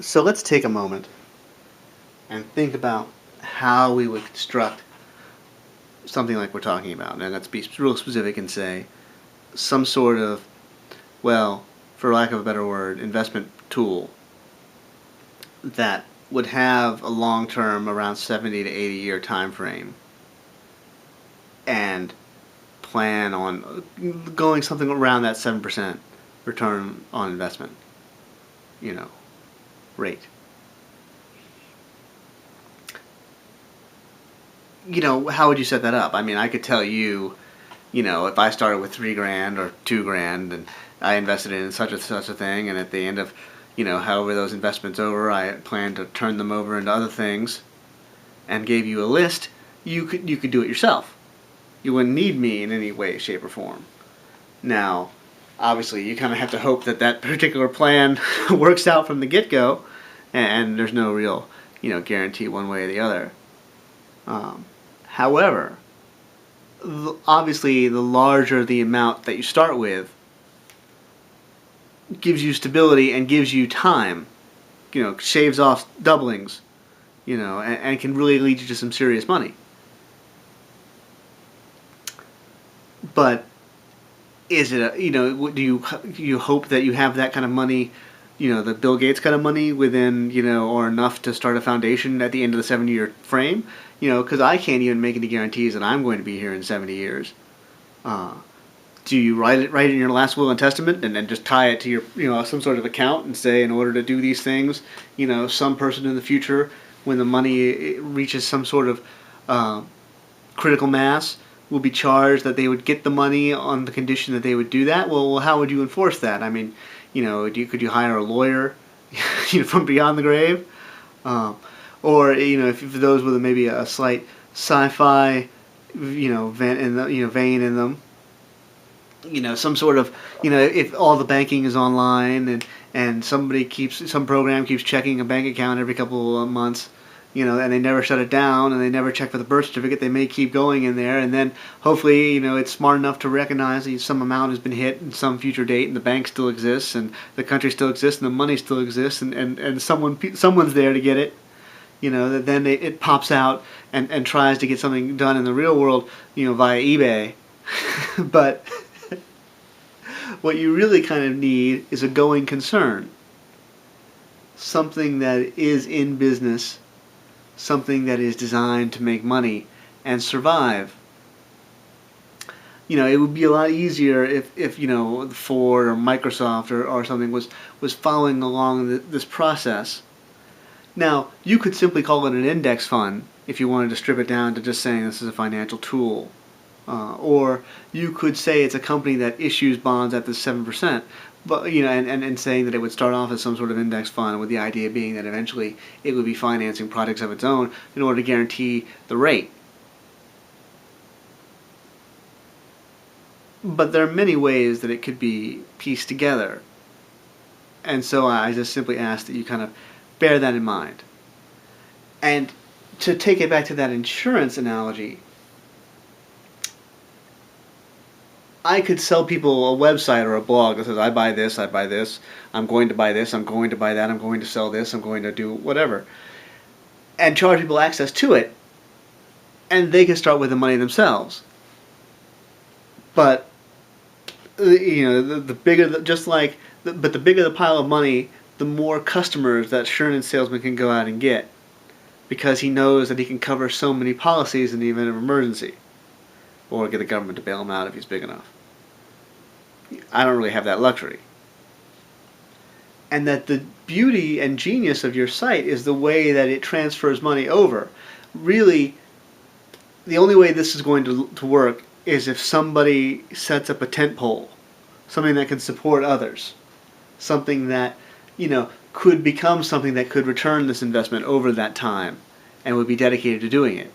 So let's take a moment and think about how we would construct something like we're talking about. And let's be real specific and say some sort of, well, for lack of a better word, investment tool that would have a long-term, around 70 to 80-year time frame, and plan on going something around that 7% return on investment, rate. How would you set that up? I mean, I could tell you, if I started with $3,000 or $2,000 and I invested in such a thing, and at the end of, however those investments over, I plan to turn them over into other things, and gave you a list, you could do it yourself. You wouldn't need me in any way, shape, or form. Now, obviously, you kind of have to hope that that particular plan works out from the get-go, and there's no real, guarantee one way or the other. However, obviously, the larger the amount that you start with gives you stability and gives you time, shaves off doublings, and can really lead you to some serious money. But is it do you hope that you have that kind of money, the Bill Gates kind of money within, or enough to start a foundation at the end of the 70-year frame? Because I can't even make any guarantees that I'm going to be here in 70 years. Do you write it in your last will and testament and then just tie it to your, some sort of account and say, in order to do these things, some person in the future, when the money reaches some sort of critical mass, will be charged that they would get the money on the condition that they would do that? Well, how would you enforce that? I mean, could you hire a lawyer, from beyond the grave? Or, if those with maybe a slight sci-fi, vein in them, some sort of, if all the banking is online and some program keeps checking a bank account every couple of months, and they never shut it down, and they never check for the birth certificate, they may keep going in there, and then hopefully, it's smart enough to recognize that some amount has been hit in some future date, and the bank still exists, and the country still exists, and the money still exists, and someone's there to get it, that then it pops out and tries to get something done in the real world, via eBay. But what you really kind of need is a going concern. Something that is in business, something that is designed to make money and survive. It would be a lot easier if Ford or Microsoft or something was following along this process. Now, you could simply call it an index fund if you wanted to strip it down to just saying this is a financial tool. Or you could say it's a company that issues bonds at the 7%, but and saying that it would start off as some sort of index fund, with the idea being that eventually it would be financing projects of its own in order to guarantee the rate. But there are many ways that it could be pieced together, and so I just simply ask that you kind of bear that in mind. And to take it back to that insurance analogy, I could sell people a website or a blog that says, I buy this, I'm going to buy this, I'm going to buy that, I'm going to sell this, I'm going to do whatever, and charge people access to it, and they can start with the money themselves. But, the bigger, but the bigger the pile of money, the more customers that insurance salesman can go out and get, because he knows that he can cover so many policies in the event of emergency, or get the government to bail him out if he's big enough. I don't really have that luxury. And that the beauty and genius of your site is the way that it transfers money over. Really, the only way this is going to work is if somebody sets up a tent pole, something that can support others, something that, could become something that could return this investment over that time and would be dedicated to doing it.